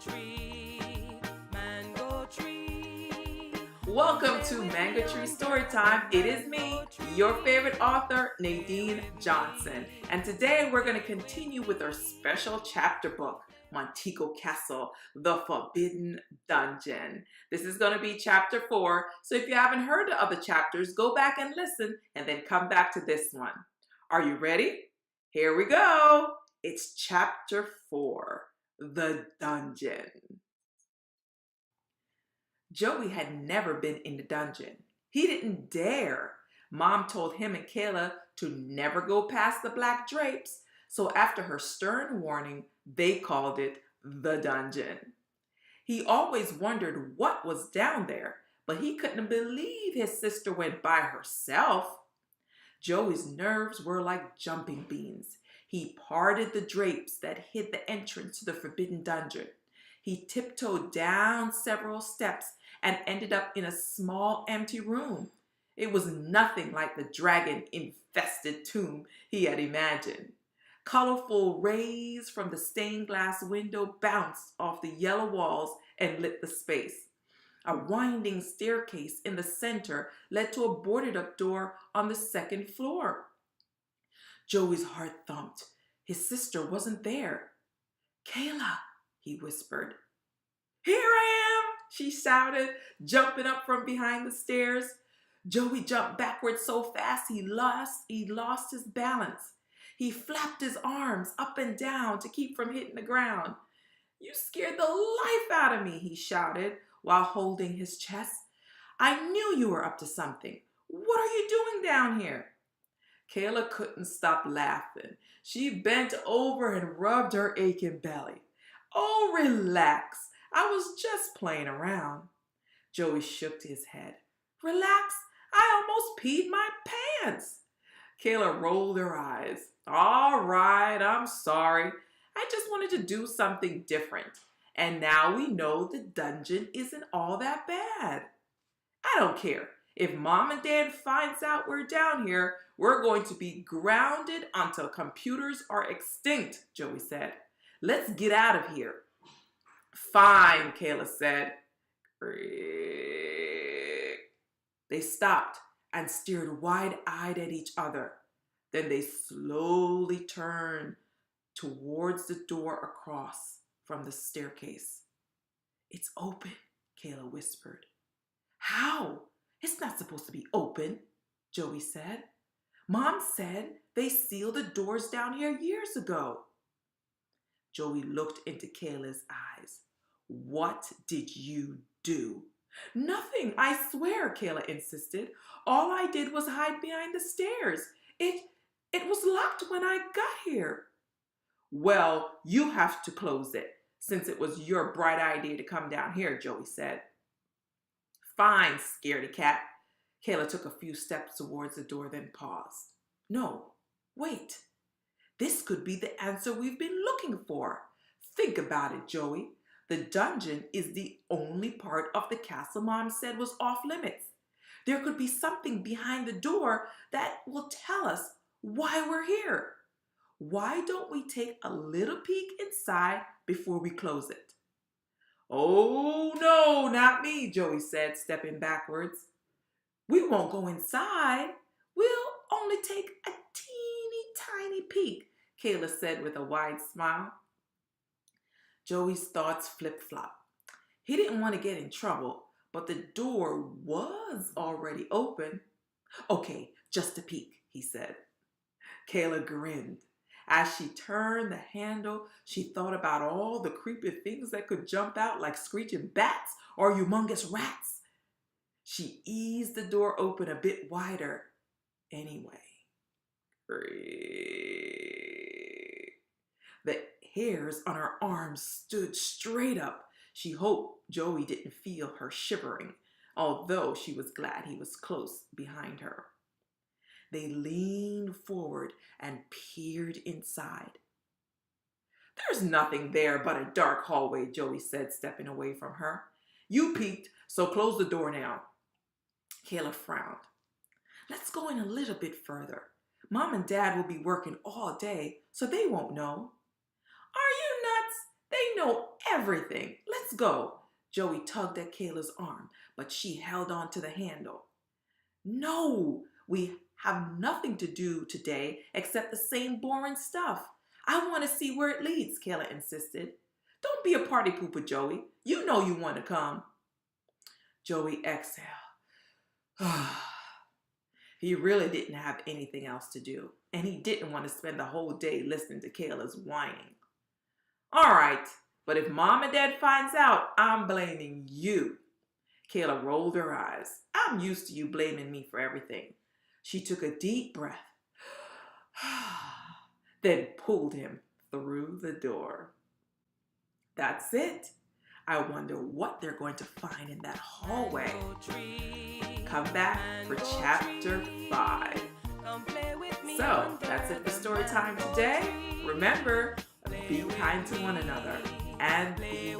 tree, mango tree. Welcome to Mango Tree Storytime. It is me, your favorite author, Nadine Johnson. And today we're going to continue with our special chapter book, Montego Castle, The Forbidden Dungeon. This is going to be chapter 4. So if you haven't heard the other chapters, go back and listen and then come back to this one. Are you ready? Here we go. It's chapter 4, The Dungeon. Joey had never been in the dungeon. He didn't dare. Mom told him and Kayla to never go past the black drapes, so after her stern warning, they called it the dungeon. He always wondered what was down there, but he couldn't believe his sister went by herself. Joey's nerves were like jumping beans. He parted the drapes that hid the entrance to the forbidden dungeon. He tiptoed down several steps and ended up in a small empty room. It was nothing like the dragon-infested tomb he had imagined. Colorful rays from the stained glass window bounced off the yellow walls and lit the space. A winding staircase in the center led to a boarded-up door on the second floor. Joey's heart thumped. His sister wasn't there. "Kayla," he whispered. "Here I am," she shouted, jumping up from behind the stairs. Joey jumped backwards so fast he lost his balance. He flapped his arms up and down to keep from hitting the ground. "You scared the life out of me," he shouted while holding his chest. "I knew you were up to something. What are you doing down here?" Kayla couldn't stop laughing. She bent over and rubbed her aching belly. "Oh, relax. I was just playing around." Joey shook his head. "Relax? I almost peed my pants." Kayla rolled her eyes. "All right, I'm sorry. I just wanted to do something different. And now we know the dungeon isn't all that bad." "I don't care. If Mom and Dad finds out we're down here, we're going to be grounded until computers are extinct," Joey said. "Let's get out of here." "Fine," Kayla said. They stopped and stared wide-eyed at each other. Then they slowly turned towards the door across from the staircase. "It's open," Kayla whispered. "How? It's not supposed to be open," Joey said. "Mom said they sealed the doors down here years ago." Joey looked into Kayla's eyes. "What did you do?" "Nothing, I swear," Kayla insisted. "All I did was hide behind the stairs. It was locked when I got here." "Well, you have to close it, since it was your bright idea to come down here," Joey said. "Fine, scaredy cat." Kayla took a few steps towards the door, then paused. "No, wait. This could be the answer we've been looking for. Think about it, Joey. The dungeon is the only part of the castle Mom said was off limits. There could be something behind the door that will tell us why we're here. Why don't we take a little peek inside before we close it?" "Oh, no, not me," Joey said, stepping backwards. "We won't go inside. We'll only take a teeny tiny peek," Kayla said with a wide smile. Joey's thoughts flip-flopped. He didn't want to get in trouble, but the door was already open. "Okay, just a peek," he said. Kayla grinned. As she turned the handle, she thought about all the creepy things that could jump out like screeching bats or humongous rats. She eased the door open a bit wider. Anyway. The hairs on her arms stood straight up. She hoped Joey didn't feel her shivering, although she was glad he was close behind her. They leaned forward and peered inside. "There's nothing there but a dark hallway," Joey said, stepping away from her. "You peeked, so close the door now." Kayla frowned. "Let's go in a little bit further. Mom and Dad will be working all day, so they won't know." "Are you nuts? They know everything. Let's go. Joey tugged at Kayla's arm, but she held on to the handle. No, we have nothing to do today except the same boring stuff. I want to see where it leads, Kayla insisted. Don't be a party pooper, Joey. You know you want to come. Joey exhaled. He really didn't have anything else to do, and he didn't want to spend the whole day listening to Kayla's whining. All right, but if Mom and Dad finds out, I'm blaming you. Kayla rolled her eyes. I'm used to you blaming me for everything. She took a deep breath, then pulled him through the door. That's it. I wonder what they're going to find in that hallway. Come back for chapter 5. So, that's it for story time today. Remember, be kind to one another and be